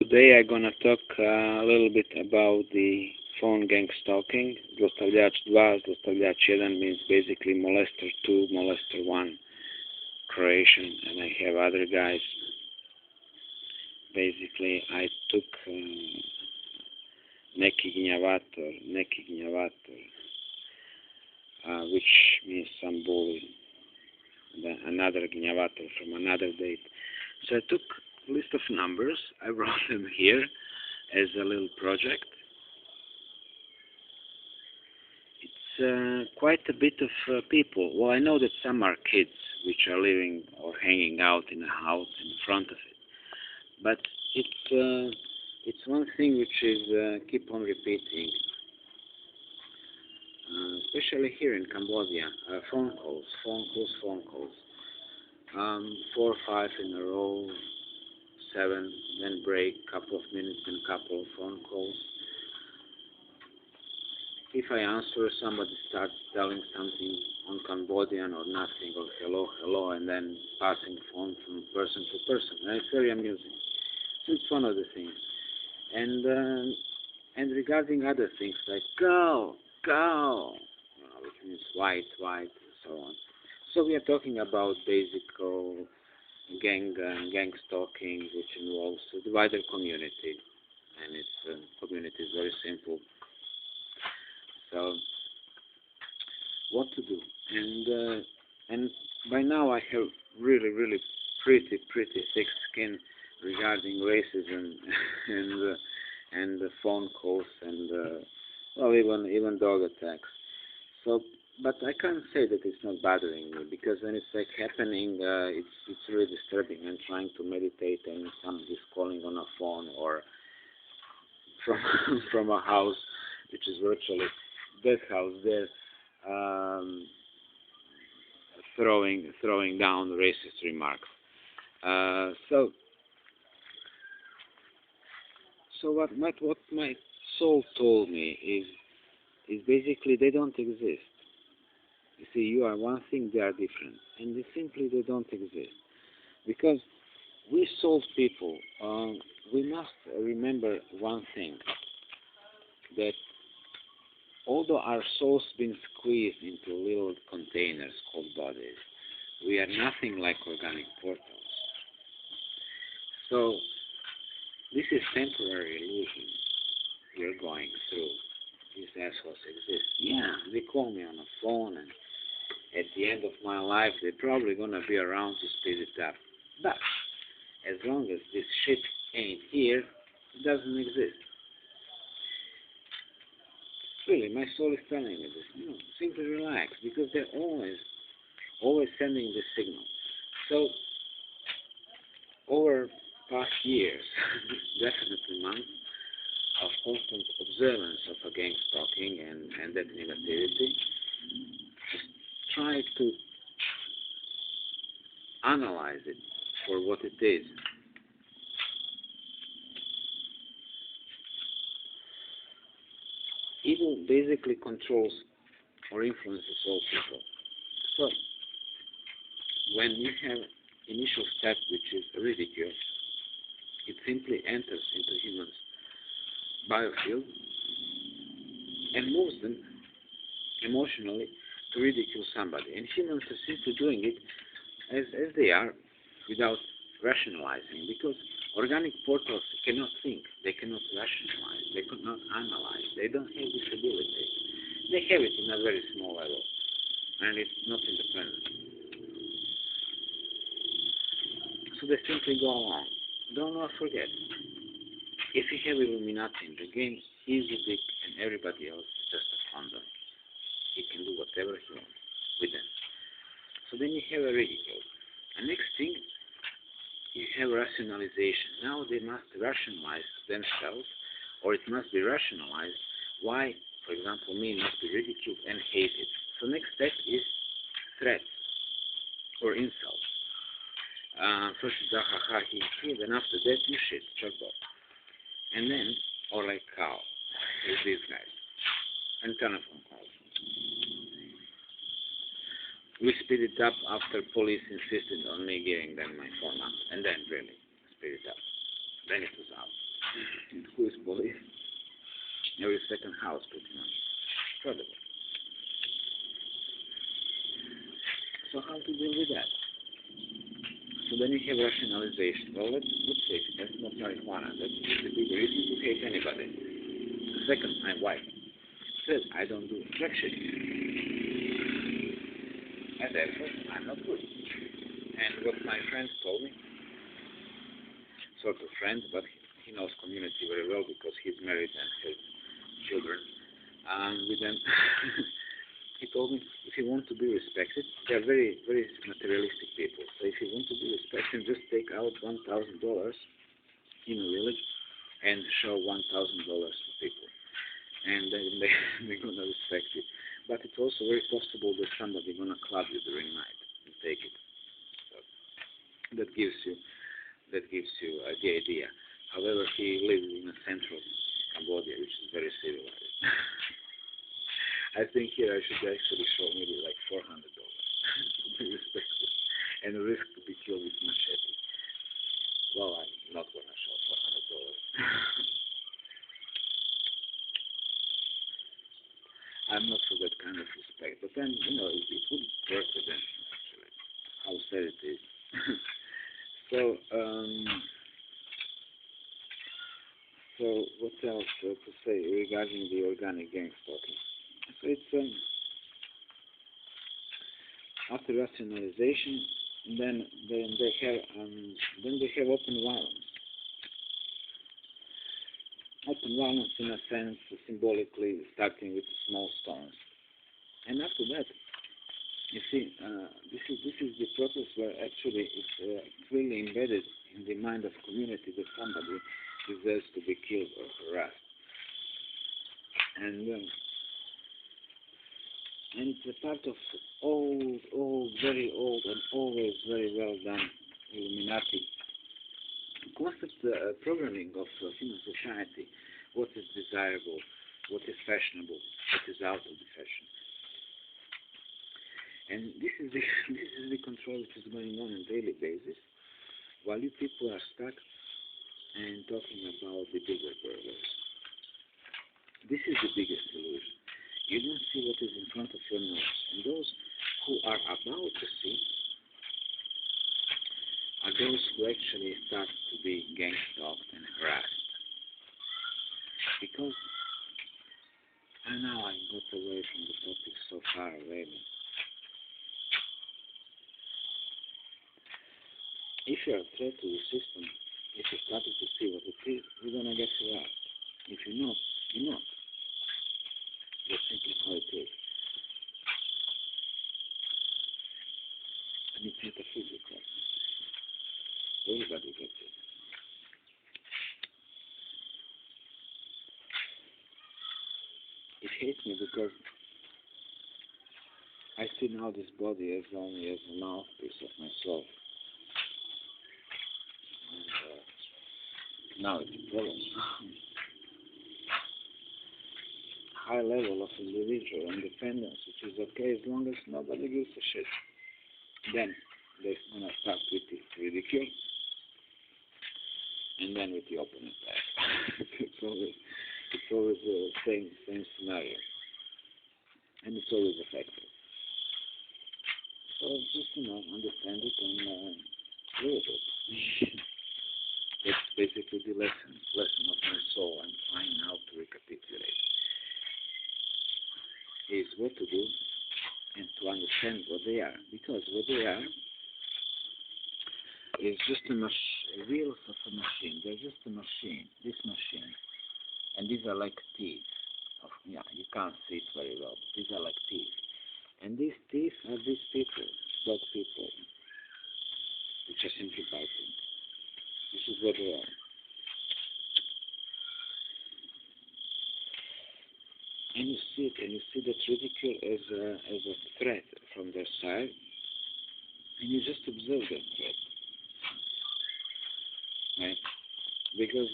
today I'm gonna talk a little bit about the phone gang stalking. Zlostavljač 2, Zlostavljač 1 means basically molester 2, molester 1 Croatian, and I have other guys. Basically, I took neki gnjavator, which means some bully, then another gnjavator from another date. So I took a list of numbers, I wrote them here as a little project. It's quite a bit of people. Well, I know that some are kids which are living or hanging out in a house in front of it, but it's one thing which is keep on repeating, especially here in Cambodia. Phone calls, 4 or 5 in a row, 7, then break, couple of minutes and couple of phone calls. If I answer, somebody starts telling something on Cambodian or nothing, or hello, and then passing phone from person to person. And it's very amusing. So it's one of the things. And regarding other things like go, which means white, and so on. So we are talking about basic gang stalking, which involves the wider community, and its community is very simple. So, what to do? And by now I have really pretty thick skin regarding racism and the phone calls and well, even dog attacks. So, but I can't say that it's not bothering me, because when it's like happening, it's really disturbing. I'm trying to meditate and somebody's calling on a phone or from a house which is virtually that house there, throwing down racist remarks. So what my soul told me is basically they don't exist. You see, you are one thing, they are different, and they don't exist. Because we soul people, we must remember one thing, that although our souls been squeezed into little containers called bodies, we are nothing like organic portals. So this is temporary illusion you're going through. These assholes exist. Yeah, they call me on the phone, and at the end of my life they're probably gonna be around to speed it up. But as long as this shit ain't here, it doesn't exist. Really, my soul is telling me this. No, simply relax, because they're always sending this signal. So, over past years, definitely months, of constant observance of a gang stalking and that negativity, just try to analyze it for what it is. Evil basically controls or influences all people. So, when you have initial step, which is ridicule, it simply enters into humans' biofield and moves them emotionally to ridicule somebody. And humans are simply doing it as they are, without rationalizing, because organic portals cannot think, they cannot rationalize, they could not analyze, they don't have this ability. They have it in a very small level, and it's not independent. So they simply go along. Do not forget, if you have Illuminati in the game, he's a dick and everybody else is just a condom. He can do whatever he wants with them. So then you have a ridicule. And next thing, you have rationalization. Now they must rationalize themselves, or it must be rationalized why, for example, me must be ridiculed and hated. So next step is threats or insults. First is ha ha he, then after that you shit, chuckbot. And then, or like cow, with these guys. And telephone calls. We speed it up after police insisted on me giving them my phone number, and then really speed it up. Then it was out. And who is police? Every second house, pretty much. Incredible. So how to deal with that? So then you have rationalization. Well, let's face it, that's not marijuana. That's the big reason to hate anybody. Second, I'm white. Third, I don't do drug shit. And therefore, I'm not good. And what my friend told me, sort of friend, but he knows community very well because he's married and has children. With them, he told me, if you want to be respected, they are very, very materialistic people. So if you want to be respected, just take out $1,000 in a village and show $1,000 to people. And then they're going to respect it. But it's also very possible that somebody going to club you during night and take it. So that gives you the idea. However, he lives in a central Cambodia, which is very civilized. I think here I should actually show maybe like $400 to be respected and risk to be killed with machete. Well, I'm not going to show $400. I'm not for that kind of respect, but then, you know, it would work with them, actually, how sad it is. So what else to say regarding the organic gang stalking? So it's after rationalization, then they have open violence. Open violence, in a sense, symbolically starting with small stones, and after that, you see, this is the process where actually it's really embedded in the mind of community that somebody deserves to be killed or harassed, and it's a part of very old, and always very well done Illuminati concept programming of human society. What is desirable, what is fashionable, what is out of the fashion. And this is the control which is going on a daily basis, while you people are stuck and talking about the bigger burgers. This is the biggest illusion. You don't see what is in front of your nose, and those who are about to see are those who actually start to be gang-stalked and harassed. Because I know I got away from the topic so far already. If you're a threat to the system, if you started to see what it is, you're going to get harassed. If you're not, you're not. That's simply how it is. And it's metaphysical. Everybody gets it. It hates me because I see now this body as only as a mouthpiece of my soul. And now it's a problem. High level of individual independence, which is okay as long as nobody gives a shit. Then they're gonna start with the ridicule, and then with the open attack. it's always the same scenario, and it's always effective. So just understand it and live it. That's basically the lesson of my soul. I'm trying now to recapitulate. Is what to do and to understand what they are, because what they are is just wheels of a machine. They're just a machine, this machine, and these are like teeth. You can't see it very well, but these are like teeth, and these teeth are these people, dog people, which are simply biting. This is what they are. And you see it, and you see that ridicule as a threat from their side, and you just observe that threat, right? Because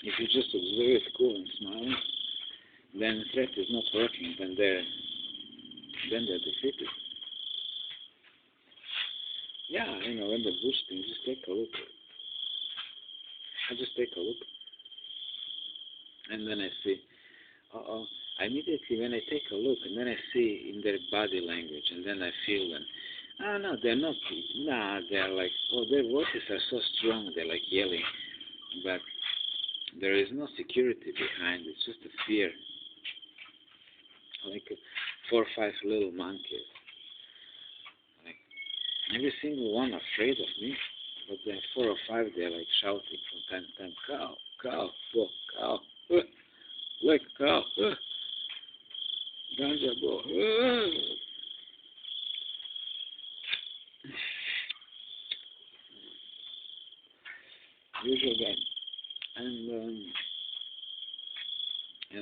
if you just observe it cool and smile, then the threat is not working. Then they're defeated. Yeah, when they're boosting, just take a look. I just take a look, and then I see, immediately when I take a look, and then I see in their body language, and then I feel them. Oh no, they're not. Nah, they're like, oh, their voices are so strong. They're like yelling, but there is no security behind. It's just a fear, like 4 or 5 little monkeys. Like every single one afraid of me, but there are 4 or 5. They're like shouting from time to time, cow, cow, boy, cow, like cow, ganja boy. Usual guy, and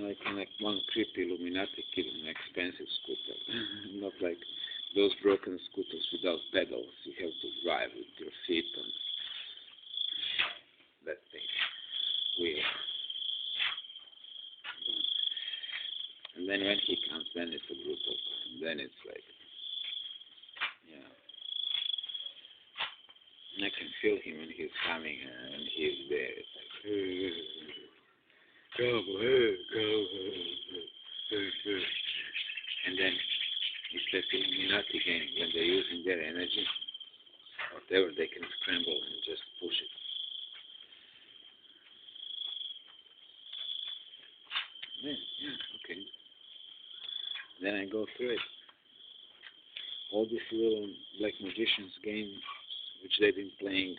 like one creepy Illuminati kid in an expensive scooter, not like those broken scooters without pedals. You have to drive with your feet on that thing wheel. And then when he comes, then it's a brutal. Then it's like, yeah. And I can feel him when he's coming and he's there. It's like, go ahead, go ahead. And then it's that Illuminati game when they're using their energy, whatever, they can scramble and just push it. Yeah, okay. Then I go through it. All these little black magicians games, which they've been playing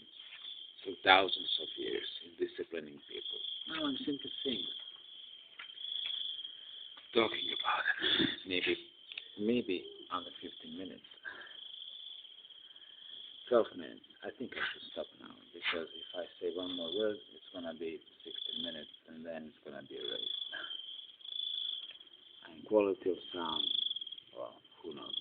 for thousands of years in disciplining people. Now I'm simply saying, talking about it. Maybe under 15 minutes. 12 minutes. I think I should stop now, because if I say one more word, it's going to be 16 minutes, and then it's going to be erased. And quality of sound, well, who knows.